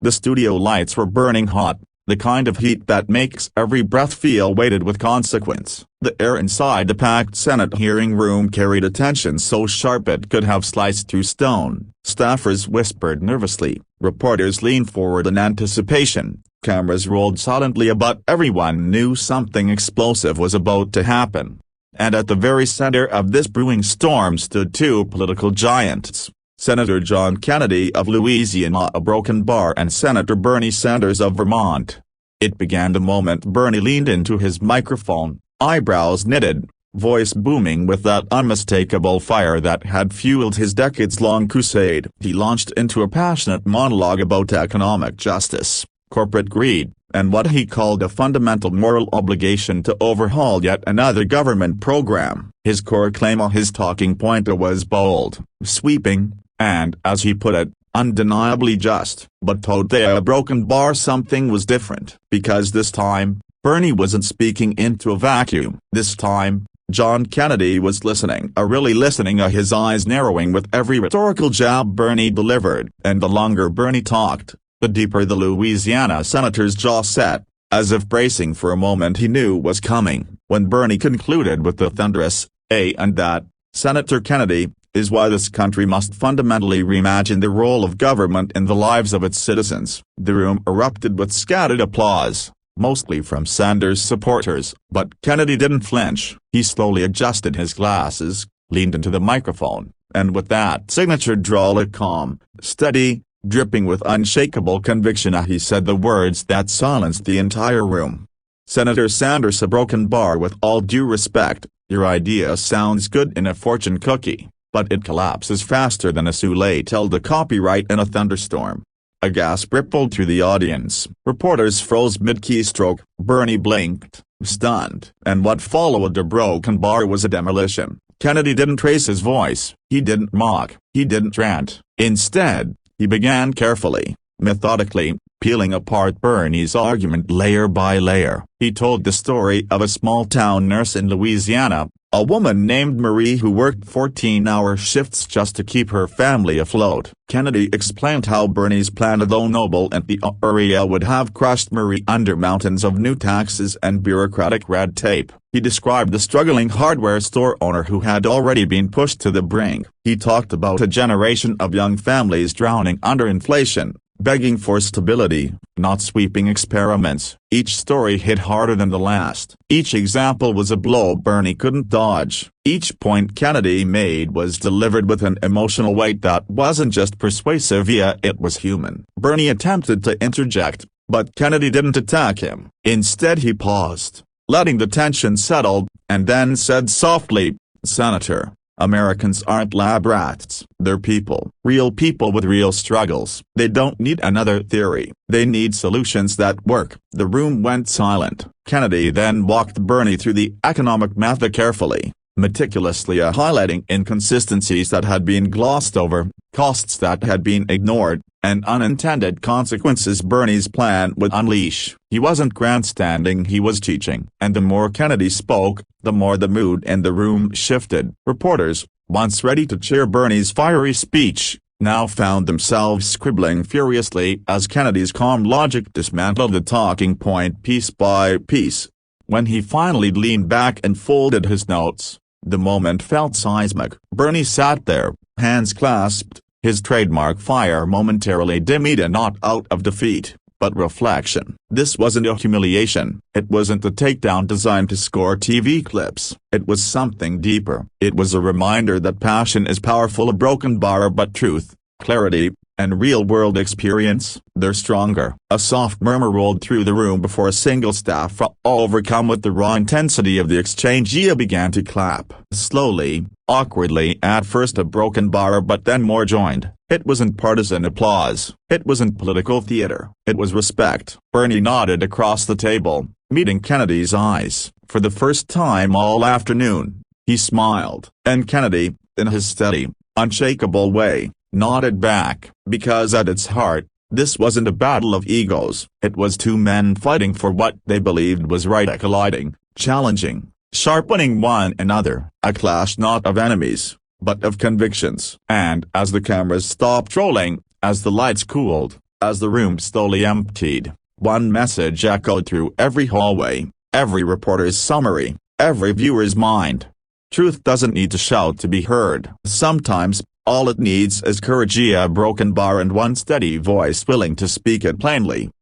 The studio lights were burning hot, the kind of heat that makes every breath feel weighted with consequence. The air inside the packed Senate hearing room carried a tension so sharp it could have sliced through stone. Staffers whispered nervously, reporters leaned forward in anticipation, cameras rolled silently, but everyone knew something explosive was about to happen. And at the very center of this brewing storm stood two political giants. Senator John Kennedy of Louisiana, a broken bar, and Senator Bernie Sanders of Vermont. It began the moment Bernie leaned into his microphone, eyebrows knitted, voice booming with that unmistakable fire that had fueled his decades-long crusade. He launched into a passionate monologue about economic justice, corporate greed, and what he called a fundamental moral obligation to overhaul yet another government program. His core claim, his talking point, was bold, sweeping, and, as he put it, undeniably just. But told a broken bar something was different. Because this time, Bernie wasn't speaking into a vacuum. This time, John Kennedy was listening, really listening, his eyes narrowing with every rhetorical jab Bernie delivered. And the longer Bernie talked, the deeper the Louisiana senator's jaw set, as if bracing for a moment he knew was coming. When Bernie concluded with the thunderous, and that, Senator Kennedy, is why this country must fundamentally reimagine the role of government in the lives of its citizens. The room erupted with scattered applause, mostly from Sanders supporters, but Kennedy didn't flinch. He slowly adjusted his glasses, leaned into the microphone, and with that signature drawl, calm, steady, dripping with unshakable conviction, he said the words that silenced the entire room. Senator Sanders, a broken bar, with all due respect, your idea sounds good in a fortune cookie, but it collapses faster than a souffle. Held the copyright in a thunderstorm. A gasp rippled through the audience. Reporters froze mid-keystroke. Bernie blinked, stunned. And what followed a broken bar was a demolition. Kennedy didn't raise his voice. He didn't mock. He didn't rant. Instead, he began carefully, methodically, peeling apart Bernie's argument layer by layer. He told the story of a small-town nurse in Louisiana, a woman named Marie who worked 14-hour shifts just to keep her family afloat. Kennedy explained how Bernie's plan, though noble in the area, would have crushed Marie under mountains of new taxes and bureaucratic red tape. He described the struggling hardware store owner who had already been pushed to the brink. He talked about a generation of young families drowning under inflation, begging for stability, not sweeping experiments. Each story hit harder than the last. Each example was a blow Bernie couldn't dodge. Each point Kennedy made was delivered with an emotional weight that wasn't just persuasive, it was human. Bernie attempted to interject, but Kennedy didn't attack him. Instead, he paused, letting the tension settle, and then said softly, "Senator, Americans aren't lab rats. They're people. Real people with real struggles. They don't need another theory. They need solutions that work." The room went silent. Kennedy then walked Bernie through the economic math carefully, meticulously highlighting inconsistencies that had been glossed over, costs that had been ignored, and unintended consequences Bernie's plan would unleash. He wasn't grandstanding, he was teaching. And the more Kennedy spoke, the more the mood in the room shifted. Reporters, once ready to cheer Bernie's fiery speech, now found themselves scribbling furiously as Kennedy's calm logic dismantled the talking point piece by piece. When he finally leaned back and folded his notes, the moment felt seismic. Bernie sat there, hands clasped, his trademark fire momentarily dimmed, not out of defeat, but reflection. This wasn't a humiliation. It wasn't a takedown designed to score TV clips. It was something deeper. It was a reminder that passion is powerful, a broken bar, but truth, clarity, and real-world experience, they're stronger. A soft murmur rolled through the room before a single staffer, overcome with the raw intensity of the exchange, began to clap. Slowly, awkwardly, at first a broken bar, but then more joined. It wasn't partisan applause. It wasn't political theater. It was respect. Bernie nodded across the table, meeting Kennedy's eyes. For the first time all afternoon, he smiled. And Kennedy, in his steady, unshakable way, nodded back. Because at its heart, this wasn't a battle of egos. It was two men fighting for what they believed was right, colliding, challenging, sharpening one another. A clash not of enemies, but of convictions. And as the cameras stopped rolling, as the lights cooled, As the room slowly emptied, one message echoed through every hallway, every reporter's summary, every viewer's mind. Truth doesn't need to shout to be heard. Sometimes, all it needs is courage, a broken bar and one steady voice willing to speak it plainly.